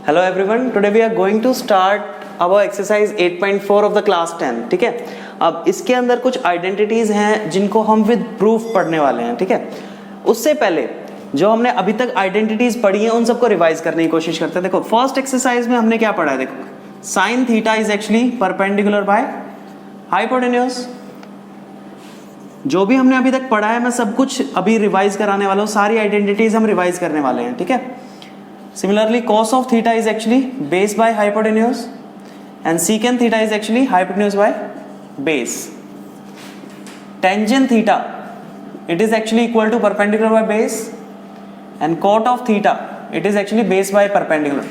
Hello everyone, today we are going to start our exercise 8.4 of the class 10. ठीक है, अब इसके अंदर कुछ आइडेंटिटीज हैं जिनको हम विद प्रूफ पढ़ने वाले हैं. ठीक है, उससे पहले जो हमने अभी तक आइडेंटिटीज पढ़ी हैं उन सबको रिवाइज करने की कोशिश करते हैं. देखो फर्स्ट एक्सरसाइज में हमने क्या पढ़ा है. देखो sine theta is actually perpendicular by hypotenuse. जो भी हमने अभी तक पढ़ा है मैं सब कुछ अभी रिवाइज कराने वाला हूँ. सारी आइडेंटिटीज हम रिवाइज करने वाले हैं. ठीक है, similarly cos of theta is actually base by hypotenuse and secant theta is actually hypotenuse by base. Tangent theta it is actually equal to perpendicular by base and cot of theta it is actually base by perpendicular.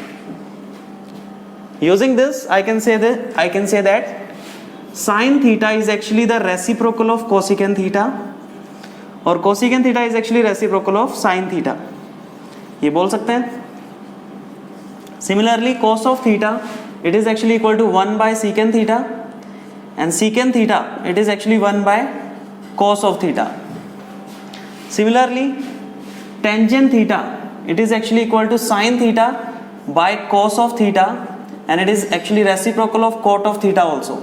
Using this I can say that sin theta is actually the reciprocal of cosecant theta और cosecant theta is actually reciprocal of sin theta. ये बोल सकते हैं. Similarly, cos of theta it is actually equal to 1 by secant theta and secant theta it is actually 1 by cos of theta. Similarly, tangent theta it is actually equal to sin theta by cos of theta and it is actually reciprocal of cot of theta also.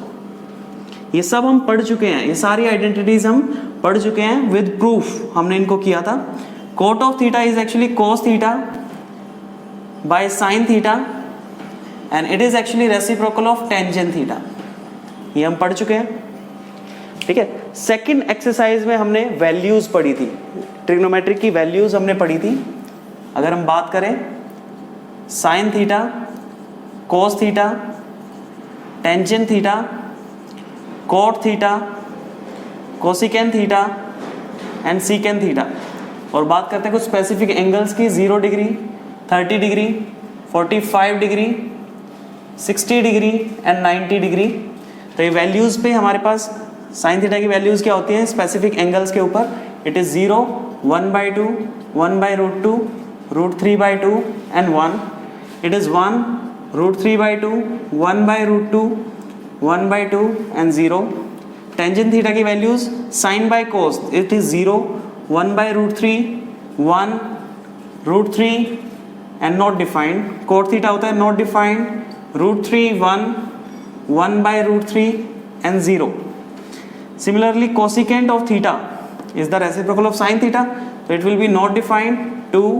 ये सब हम पढ़ चुके हैं, ये सारी identities हम पढ़ चुके हैं विद प्रूफ. हमने इनको किया था. cot of theta is actually cos theta by sin theta and it is actually reciprocal of tangent theta. ये हम पढ़ चुके हैं. ठीक है, सेकंड एक्सरसाइज में हमने वैल्यूज पढ़ी थी, ट्रिग्नोमेट्रिक की वैल्यूज हमने पढ़ी थी. अगर हम बात करें sin theta, cos theta, tangent theta, cot theta, cosecant theta and secant theta, और बात करते हैं कुछ स्पेसिफिक एंगल्स की 0 degree, 30 degree, 45 degree, 60 degree and 90 degree. तो ये वैल्यूज पे हमारे पास साइन थीटा की वैल्यूज क्या होती हैं स्पेसिफिक एंगल्स के ऊपर. It is 0, 1/2, 1/√2, √3/2 and 1. It is 1, √3/2, 1/√2, 1/2 and 0. Tangent theta की values sine by cos it is 0, 1/√3, 1, √3 and not defined. cot theta होता है not defined, √3, 1, 1/√3 and 0. Similarly cosecant of theta is the reciprocal of sin theta, so it will be not defined, 2,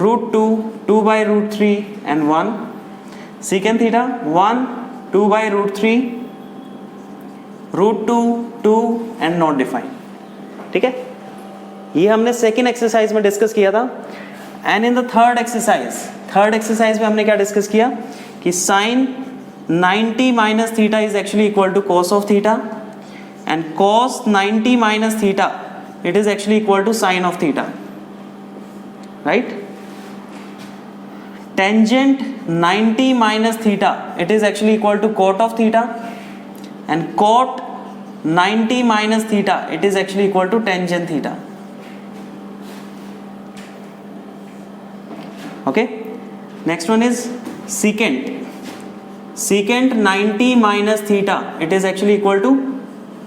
√2, 2/√3 and 1. secant theta 1, 2/√3, √2, 2 and not defined. ठीक है, ये हमने second exercise में discuss किया था. And in the third exercise में हमने क्या डिस्कस किया कि sine 90 minus theta is actually equal to cos of theta and cos 90 minus theta it is actually equal to sine of theta. Right, tangent 90 minus theta it is actually equal to cot of theta and cot 90 minus theta it is actually equal to tangent theta. Okay, next one is secant. Secant 90 minus theta it is actually equal to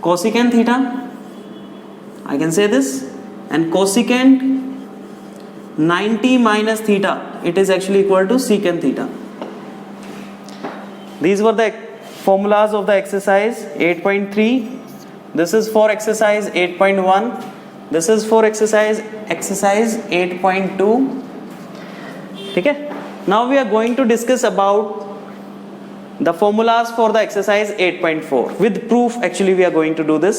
cosecant theta. I can say this. And cosecant 90 minus theta it is actually equal to secant theta. These were the formulas of the exercise 8.3. This is for exercise 8.1. This is for exercise 8.2. ठीक है, now we are going to discuss about the formulas for the exercise 8.4 with proof. Actually we are going to do this.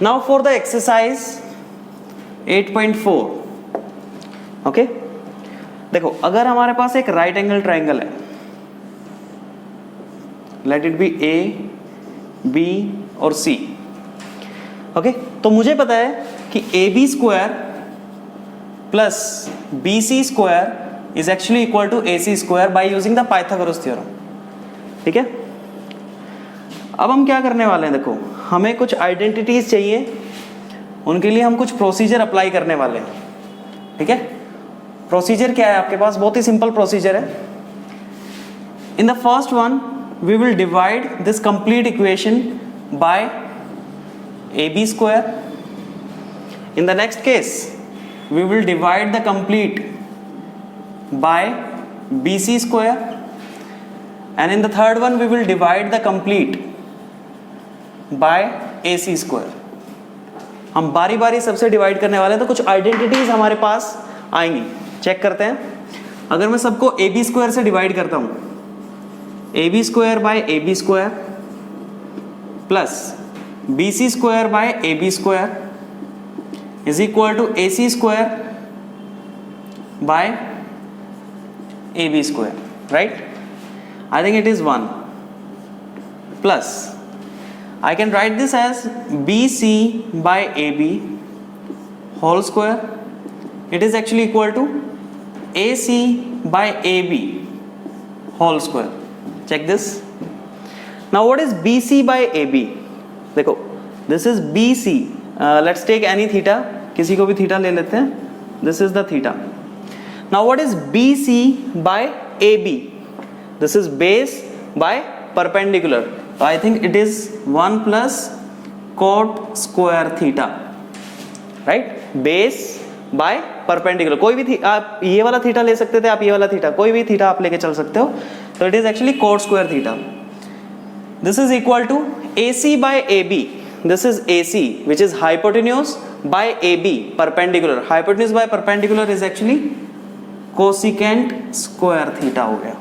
Now for the exercise 8.4. Okay, देखो अगर हमारे पास एक right angle triangle है, let it be A, B और C. Okay, तो मुझे पता है कि A B square plus B C square is actually equal to A C square by using the Pythagoras theorem. ठीक है, अब हम क्या करने वाले हैं. देखो हमें कुछ आइडेंटिटीज चाहिए, उनके लिए हम कुछ प्रोसीजर अप्लाई करने वाले हैं. ठीक है, प्रोसीजर क्या है आपके पास, बहुत ही सिंपल प्रोसीजर है. In the first one we will divide this complete equation by AB square. In the next case we will divide the complete by BC square, and in the third one we will divide the complete by AC square. हम बारी बारी सबसे divide करने वाले हैं, तो कुछ identities हमारे पास आएंगी. चेक करते हैं. अगर मैं सबको AB स्क्वायर से डिवाइड करता हूं, AB square by AB square plus BC square by AB square is equal to AC square by AB square, right? I think it is 1 plus I can write this as BC by AB whole square. It is actually equal to AC by AB whole square. Check this. Now what is BC by AB? देखो, this is BC. Let's take any theta. किसी को भी theta ले लेते हैं. This is the theta. Now what is BC by AB? This is base by perpendicular. So I think it is 1 plus cot square theta, right? Base by perpendicular. कोई भी आप ये वाला थीटा ले सकते थे, आप ये वाला थीटा, कोई भी थीटा आप लेके चल सकते हो. तो it is actually cot square theta. This is equal to AC by AB. This is AC, which is hypotenuse by AB, perpendicular. Hypotenuse by perpendicular is actually cosecant square theta हो गया.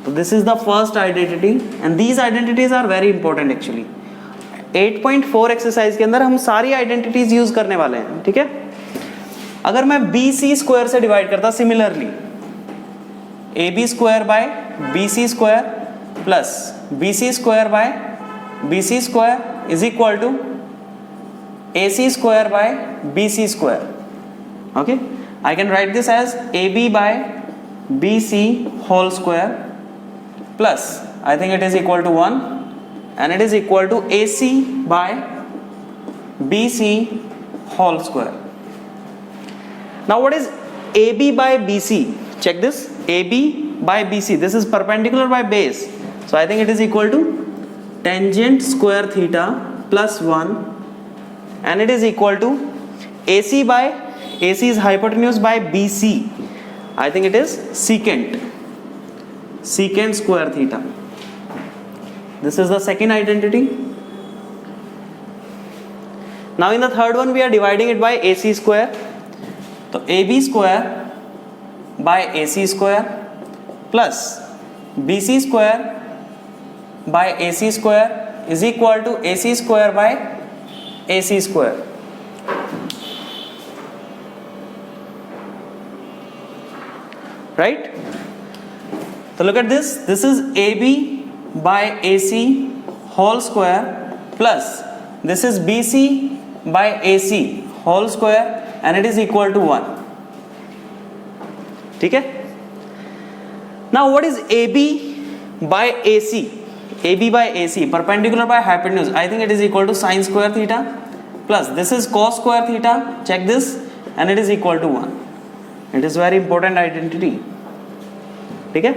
So this is the first identity, and these identities are very important actually. 8.4 exercise के अंदर हम सारी identities use करने वाले हैं, ठीक है? अगर मैं BC स्क्वायर से डिवाइड करता, similarly AB square by BC square plus BC square by BC square is equal to AC square by BC square. Okay, I can write this as AB by BC whole square plus I think it is equal to 1, and it is equal to AC by BC whole square. Now what is AB by BC? Check this. AB by BC, this is perpendicular by base, so I think it is equal to tangent square theta plus 1, and it is equal to AC by AC is hypotenuse by BC. I think it is secant square theta. This is the second identity. Now in the third one we are dividing it by AC square. So AB square by AC square plus BC square by AC square is equal to AC square by AC square. Right? So look at this. This is AB by AC whole square plus this is BC by AC whole square, and it is equal to 1. ठीक है? Now what is AB by AC? AB by AC, perpendicular by hypotenuse. I think it is equal to sin square theta plus this is cos square theta. Check this, and it is equal to 1. It is very important identity. ठीक है?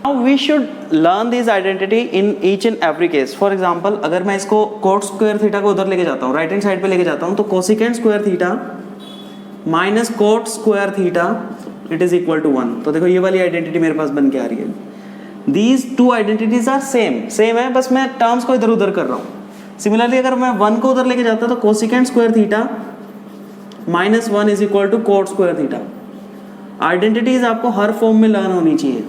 Now we should learn this identity in each and every case. For example, अगर मैं इसको cot square theta को उधर लेके जाता हूँ, राइट हैंड साइड पे लेके जाता हूँ, तो cosecant square theta minus cot square theta it is equal to 1. तो देखो ये वाली आइडेंटिटी मेरे पास बन के आ रही है. These two identities are same है, बस मैं टर्म्स को इधर उधर कर रहा हूँ. सिमिलरली अगर मैं 1 को उधर लेके जाता तो cosecant square theta minus 1 is equal to cot square theta. Identities आपको हर फॉर्म में लर्न होनी चाहिए.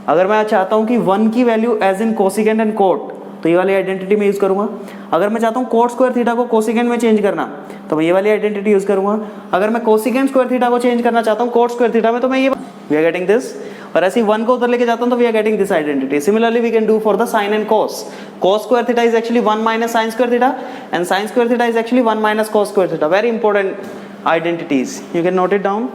अगर मैं चाहता हूं कि 1 की value as in cosecant and cot, तो ये वाली आइडेंटिटी में यूज करूंगा. अगर मैं चाहता हूं कोट स्क्वायर थीटा को कोसिकेंट में चेंज करना, तो मैं ये वाली आइडेंटिटी यूज करूंगा. अगर मैं कोसिकेंट स्क्वायर थीटा को चेंज करना चाहता हूं कोट स्क्वायर थीटा में, तो मैं ये वी आर गेटिंग दिस. और ऐसे 1 को उधर लेके जाता हूं तो we are getting this identity. Similarly we can do for the sine and cos. cos square theta is actually 1 minus sin square theta, and sin square theta is actually 1 minus cos square theta. Very important identities. You can note it down.